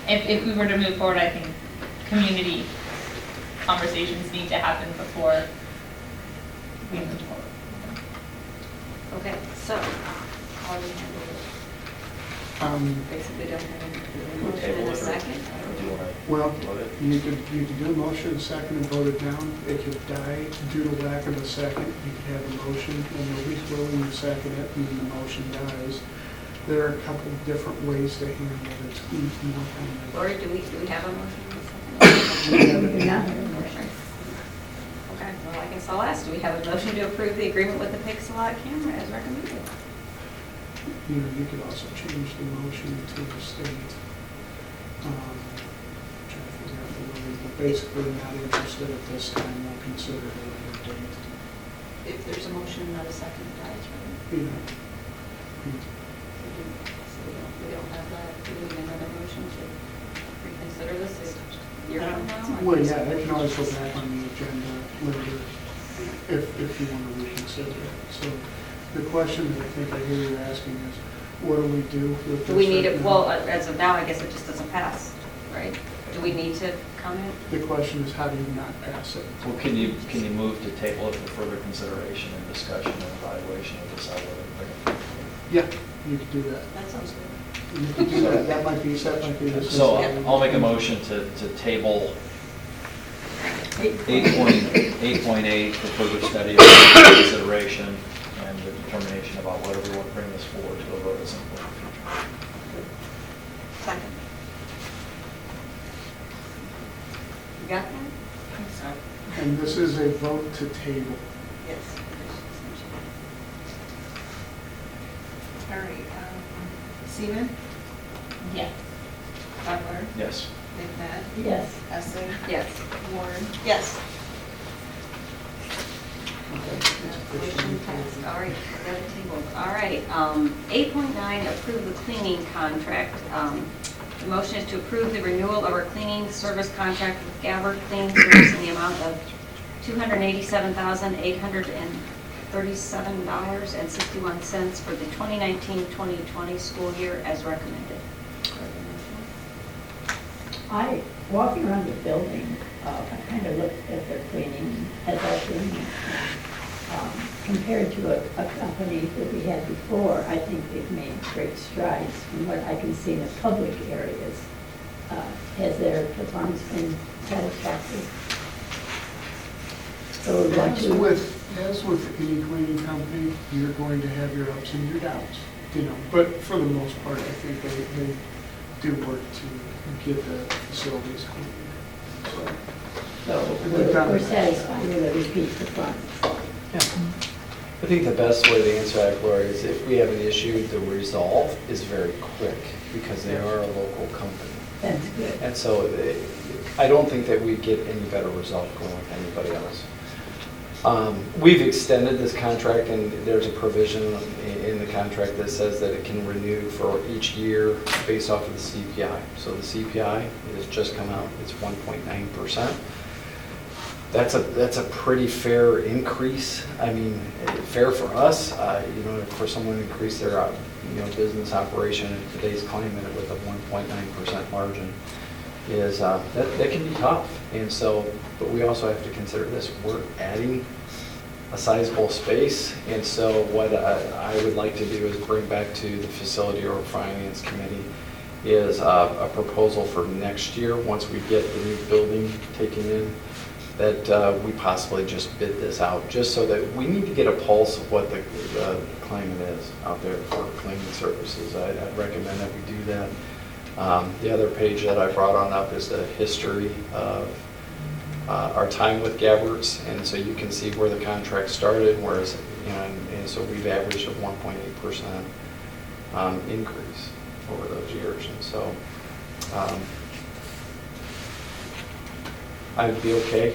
if we were to move forward, I think community conversations need to happen before we move forward. Okay, so, how do we handle it? Basically, don't have a motion Table in a it, or second. do you want to Well, vote it? you could do a motion, second, and vote it down. It could die due to lack of a second. You could have a motion, and nobody's willing to second it, and then the motion dies. There are a couple of different ways to handle it. Lori, do we have a motion in a second? Yeah. Okay, well, I guess I'll ask, do we have a motion to approve the agreement with the Pixelot camera as recommended? You could also change the motion to state, trying to figure out the wording, but basically not interested at this time, we'll consider it a later date. If there's a motion, not a second, dies, right? You know, So we don't have that, do we need another motion to reconsider this? Is your one now? Well, yeah, I can always go back on the agenda later if you want to reconsider it. So the question that I think I hear you asking is, what do we do with this? Do we need right it, now? well, as of now, I guess it just doesn't pass, right? Do we need to comment? The question is, how do you not pass it? Well, can you move to table it for further consideration and discussion and evaluation and decide whether to bring it? Yeah, you could do that. That sounds good. You could do that. That might be the. So I'll make a motion to table 8.8 for further study and consideration and the determination about whether we want to bring this forward to a vote at some point in the future. Second. You got that? And this is a vote to table. Yes. All right, Seaman, Yes. Butler, Yes. McNabb, Yes. Essing, Yes. Warren. Yes. Motion passed. All right, we got it tabled. All right, 8.9, approve the cleaning contract. The motion is to approve the renewal of our cleaning service contract with Gabbard Cleaning Service in the amount of $287,837.61 for the 2019-2020 school year as recommended. Walking around the building, I kind of looked at their cleaning, as our cleaning. Compared to a company that we had before, I think they've made great strides from what I can see in the public areas. Has their performance been satisfactory? So we'd like to. As with any cleaning company, you're going to have your ups and your downs, but for the most part, I think they do work to get the facilities clean. So we're satisfied with a repeat performance. I think the best way to answer that, Gloria, is if we have an issue, the resolve is very quick because they are a local company. That's good. And so I don't think that we get any better result going with anybody else. We've extended this contract, and there's a provision in the contract that says that it can renew for each year based off of the CPI. So the CPI has just come out, it's 1.9%. That's a pretty fair increase. I mean, fair for us, for someone to increase their, business operation in today's climate with a 1.9% margin is, that can be tough. And so, but we also have to consider this, we're adding a sizable space. And so what I would like to do is bring back to the Facility or Finance Committee is a proposal for next year, once we get the new building taken in, that we possibly just bid this out, just so that we need to get a pulse of what the climate is out there for cleaning services. I'd recommend that we do that. The other page that I brought on up is the history of our time with Gabbard's, and so you can see where the contract started, whereas, and so we've averaged a 1.8% increase over those years, and so I'd be okay.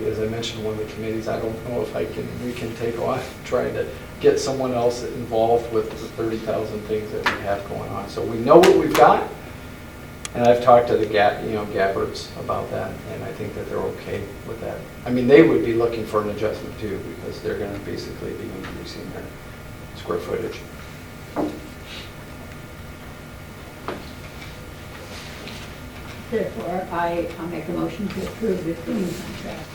As I mentioned, one of the committees, I don't know if we can take on trying to get someone else involved with the 30,000 things that we have going on. So we know what we've got, and I've talked to the Gabbards about that, and I think that they're okay with that. I mean, they would be looking for an adjustment too, because they're going to basically be increasing their square footage. Therefore, I'll make a motion to approve the cleaning contract.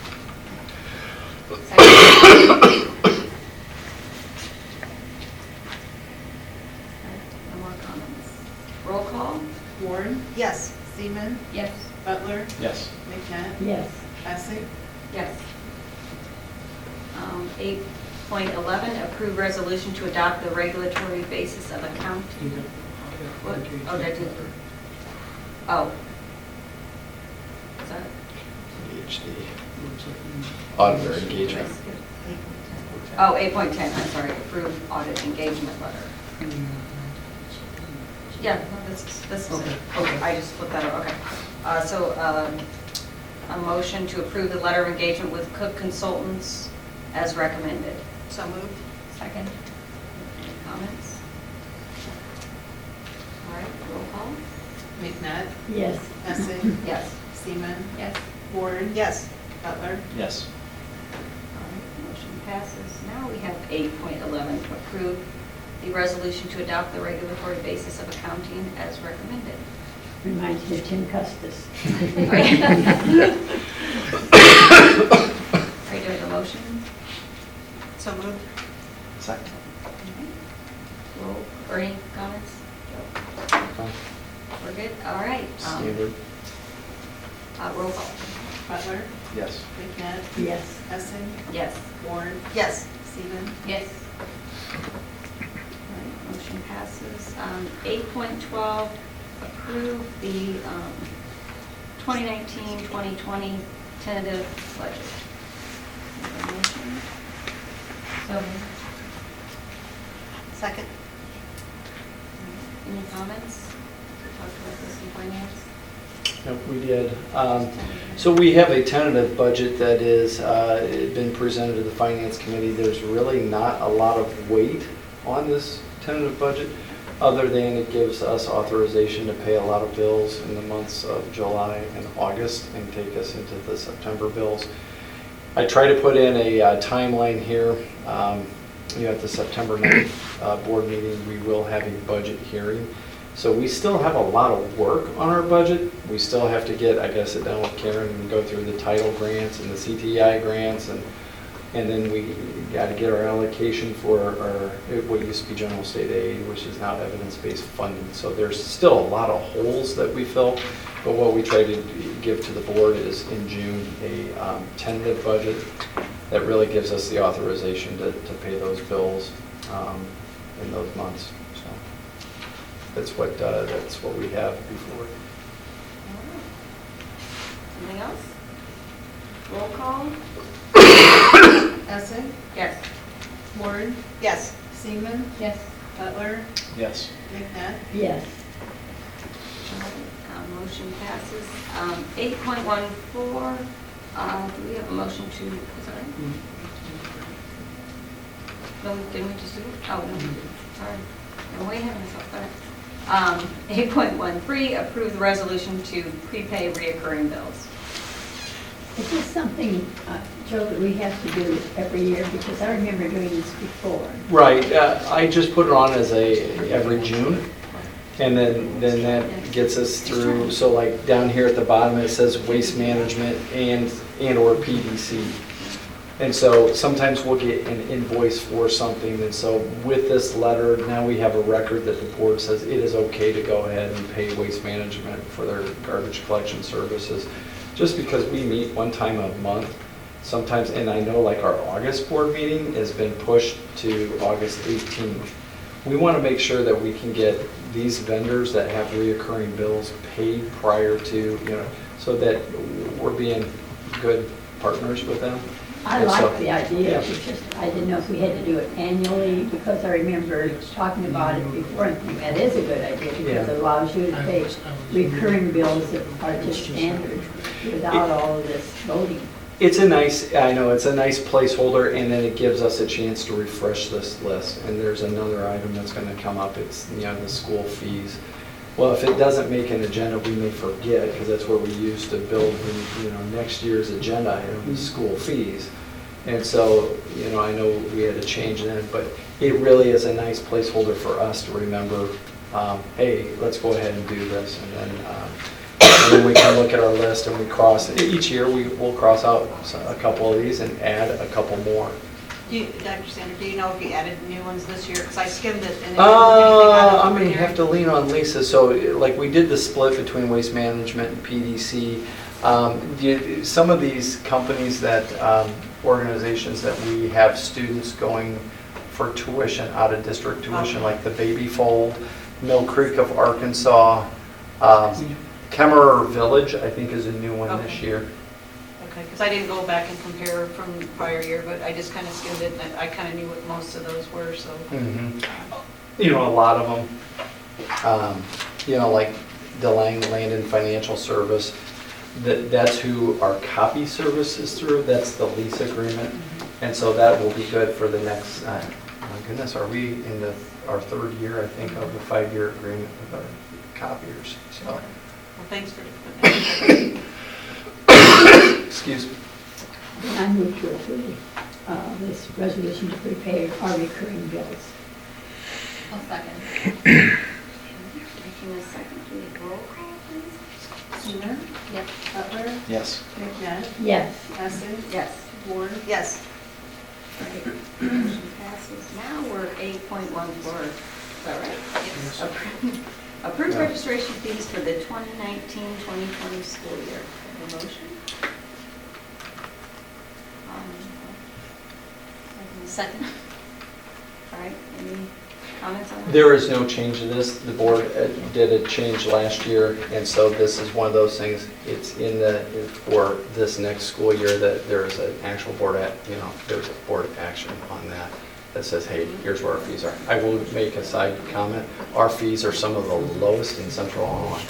No more comments. Roll call? Warren? Yes. Seaman? Yes. Butler? Yes. McNabb? Yes. Essing? Yes. 8.11, approve resolution to adopt the regulatory basis of accounting. What? Oh, that did. Oh. Is that? PhD. Auditor engagement. Oh, 8.10, I'm sorry, approve audit engagement letter. Yeah, no, this is Okay, it. okay. I just flipped that over, okay. So, a motion to approve the letter of engagement with Cook Consultants as recommended. So moved. Second. Any comments? All right, roll call? McNabb? Yes. Essing? Yes. Seaman? Yes. Warren? Yes. Butler? Yes. All right, motion passes. Now we have 8.11, to approve the resolution to adopt the regulatory basis of accounting as recommended. Reminds me of Tim Custis. Are you doing the motion? So moved. Second. Roll, or any comments? Fine. We're good? All right. Standard. Roll call. Butler? Yes. McNabb? Yes. Essing? Yes. Warren? Yes. Seaman? Yes. All right, motion passes. 8.12, approve the 2019-2020 tentative budget. Have a motion? So moved. Second. Any comments? We talked about this in finance. Yep, we did. So we have a tentative budget that is been presented to the Finance Committee. There's really not a lot of weight on this tentative budget, other than it gives us authorization to pay a lot of bills in the months of July and August and take us into the September bills. I try to put in a timeline here. At the September 9th board meeting, we will have a budget hearing. So we still have a lot of work on our budget. We still have to get, I guess, sit down with Karen and go through the title grants and the CTI grants, and then we got to get our allocation for our what used to be general state aid, which is now evidence-based funding. So there's still a lot of holes that we fill, but what we try to give to the board is in June a tentative budget that really gives us the authorization to pay those bills in those months. So that's what we have before. Anything else? Roll call? Essing? Yes. Warren? Yes. Seaman? Yes. Butler? Yes. McNabb? Yes. Motion passes. 8.14, do we have a motion to, is that right? No, didn't we just do it? Oh, no, sorry. I'm way ahead of myself, sorry. 8.13, approve the resolution to prepay reoccurring bills. Is this something, Joe, that we have to do every year? Because I remember doing this before. Right. I just put it on as every June. And then that gets us through, so like down here at the bottom, it says waste management and or PDC. And so sometimes we'll get an invoice for something, and so with this letter, now we have a record that the board says it is okay to go ahead and pay waste management for their garbage collection services. Just because we meet one time a month, sometimes, and I know like our August board meeting has been pushed to August 18th. We want to make sure that we can get these vendors that have reoccurring bills paid prior to, so that we're being good partners with them. I And so- like the idea, it's just, I didn't know if we had to do it annually, because I remember talking about it before, and thinking that is a good idea, because Yeah. it allows you to pay recurring bills that are just standard, without all of this voting. It's a nice placeholder, and then it gives us a chance to refresh this list. And there's another item that's going to come up, it's, the school fees. Well, if it doesn't make an agenda, we may forget, because that's what we use to build, next year's agenda item, is school fees. And so, I know we had to change that, but it really is a nice placeholder for us to remember, hey, let's go ahead and do this. And then And then we can look at our list and we cross, each year we'll cross out a couple of these and add a couple more. Dr. Sander, do you know if you added new ones this year? Because I skimmed it and it didn't look anything out of I'm gonna ordinary. have to lean on Lisa. So like we did the split between Waste Management and PDC. Some of these companies that, organizations that we have students going for tuition, out of district tuition, like the Baby Fold, Mill Creek of Arkansas, Kemmerer Village, I think is a new one this Okay. year. Okay, because I didn't go back and compare from the prior year, but I just kind of skimmed it and I kind of knew what most of those were, so. You know, a lot of them, you know, like DeLang Land and Financial Service, that's who our copy service is through, that's the lease agreement. And so that will be good for the next, my goodness, are we in our third year, I think, of the 5-year agreement with our copiers, so. Well, thanks for putting that. Excuse me. I move to approve this resolution to prepay our recurring bills. I'll second. Making a second, do we roll call, please? Seaver, Yep. Butler, Yes. McNabb, Yes. Hessen, Yes. Ward. Yes, Right. Motion passes. Now we're at 8.14. Is that right? Yes. Approved Yeah. registration fees for the 2019-2020 school year. Have a motion? second. All right, any comments on that? There is no change to this. The board did a change last year, and so this is one of those things, it's in the, for this next school year that there is an actual board, there's a board action on that that says, hey, here's where our fees are. I will make a side comment. Our fees are some of the lowest in Central Illinois.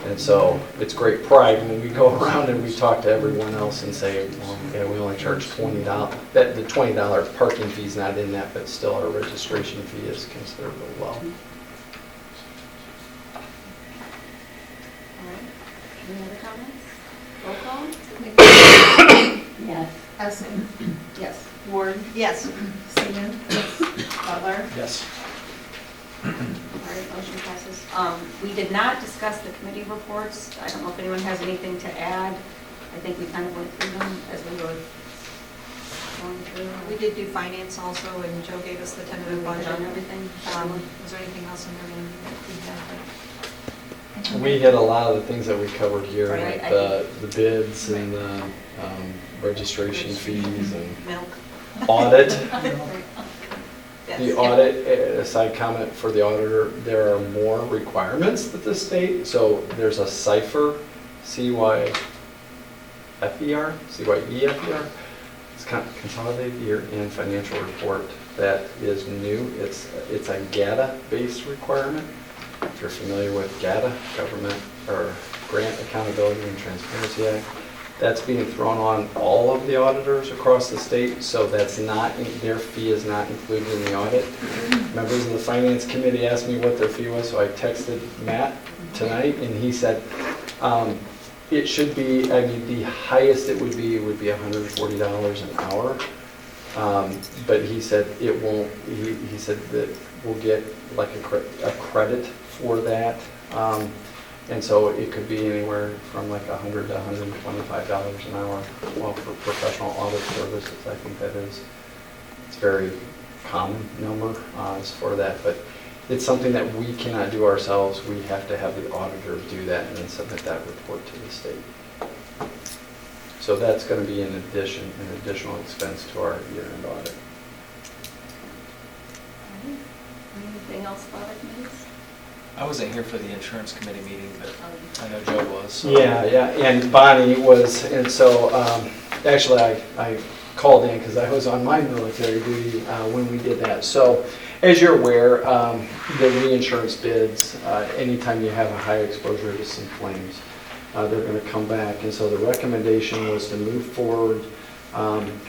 And so it's great pride when we go around and we talk to everyone else and say, well, yeah, we only charge $20. That the $20 parking fee is not in that, but still our registration fee is considerably low. All right, any other comments? Roll call? Yes. Hessen, Yes. Ward, Yes, Seaman, Butler, Yes. All right, motion passes. We did not discuss the committee reports. I don't know if anyone has anything to add. I think we kind of went through them as we were going through. we did do finance also, and Joe gave us the tentative budget. On everything. Was there anything else in there that we had? We had a lot of the things that we covered here, Right, like the bids and the registration fees and Milk. audit. Yes. The audit, a side comment for the auditor, there are more requirements that the state, so there's a CYFER, C-Y-F-E-R, C-Y-E-F-E-R. It's Consolidated Year-End Financial Report that is new. It's a GATA-based requirement. If you're familiar with GATA, Government or Grant Accountability and Transparency Act, that's being thrown on all of the auditors across the state, so that's not, their fee is not included in the audit. Members of the Finance Committee asked me what their fee was, so I texted Matt tonight, and he said, it should be, I mean, the highest it would be $140 an hour. But he said it won't, he said that we'll get like a credit for that. And so it could be anywhere from like $100 to $125 an hour. Well, for professional audit services, I think that is, it's a very common number as for that. But it's something that we cannot do ourselves. We have to have the auditors do that and then submit that report to the state. So that's going to be an additional expense to our year-end audit. Anything else about it, committees? I wasn't here for the insurance committee meeting, but I know Joe was. So. Yeah, and Bonnie was, and so actually I called in because I was on my military duty when we did that. So as you're aware, the reinsurance bids, anytime you have a high exposure to some claims, they're going to come back. And so the recommendation was to move forward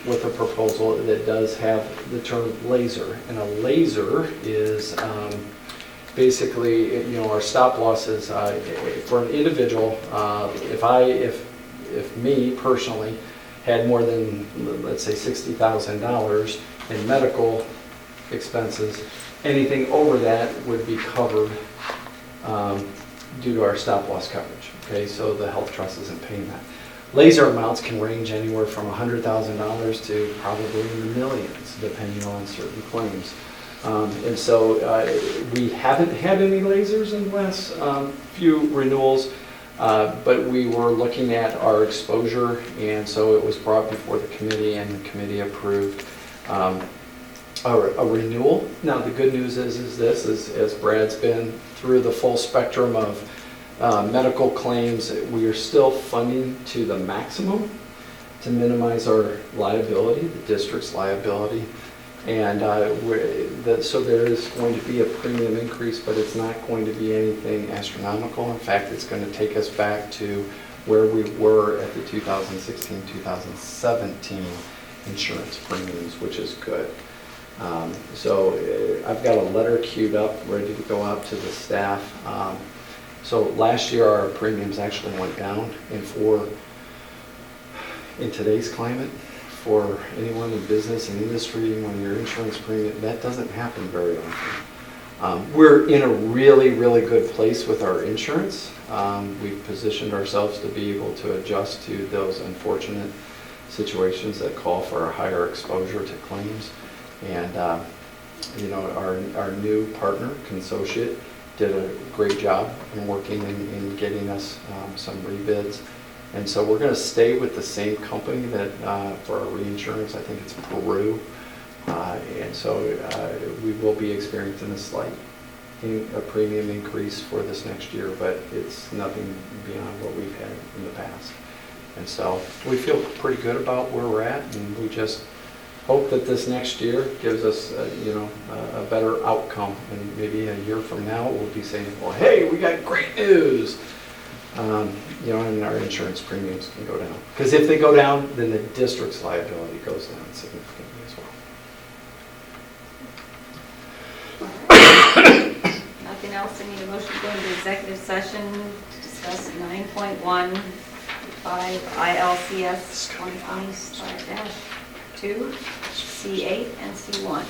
with a proposal that does have the term laser. And a laser is basically, our stop losses for an individual. If me personally had more than, let's say, $60,000 in medical expenses, anything over that would be covered due to our stop loss coverage. Okay, so the health trust isn't paying that. Laser amounts can range anywhere from $100,000 to probably in the millions, depending on certain claims. And so we haven't had any lasers in the last few renewals, but we were looking at our exposure, and so it was brought before the committee, and the committee approved a renewal. Now, the good news is this, as Brad's been through the full spectrum of medical claims, we are still funding to the maximum to minimize our liability, the district's liability. And so there is going to be a premium increase, but it's not going to be anything astronomical. In fact, it's going to take us back to where we were at the 2016-2017 insurance premiums, which is good. So I've got a letter queued up, ready to go out to the staff. So last year our premiums actually went down, and in today's climate, for anyone in business and industry, when your insurance premium, that doesn't happen very often. We're in a really, really good place with our insurance. We've positioned ourselves to be able to adjust to those unfortunate situations that call for a higher exposure to claims. And our new partner, Consociate, did a great job in working in getting us some rebids. And so we're going to stay with the same company that for our reinsurance. I think it's Peru. And so we will be experiencing a slight premium increase for this next year, but it's nothing beyond what we've had in the past. And so we feel pretty good about where we're at, and we just hope that this next year gives us a better outcome. And maybe a year from now we'll be saying, well, hey, we got great news. And our insurance premiums can go down. Because if they go down, then the district's liability goes down significantly as well. Nothing else, I need a motion to go into executive session to discuss 9.15 ILCS 2020/2, C8 and C1.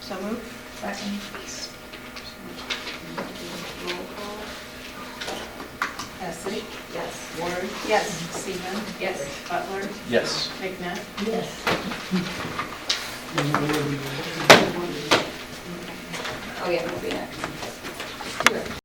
So moved. Second. Roll call. Hesley? Yes. Ward? Yes. Seaman? Yes. Butler? Yes. McNutt? Yes. Oh, yeah, we'll be next.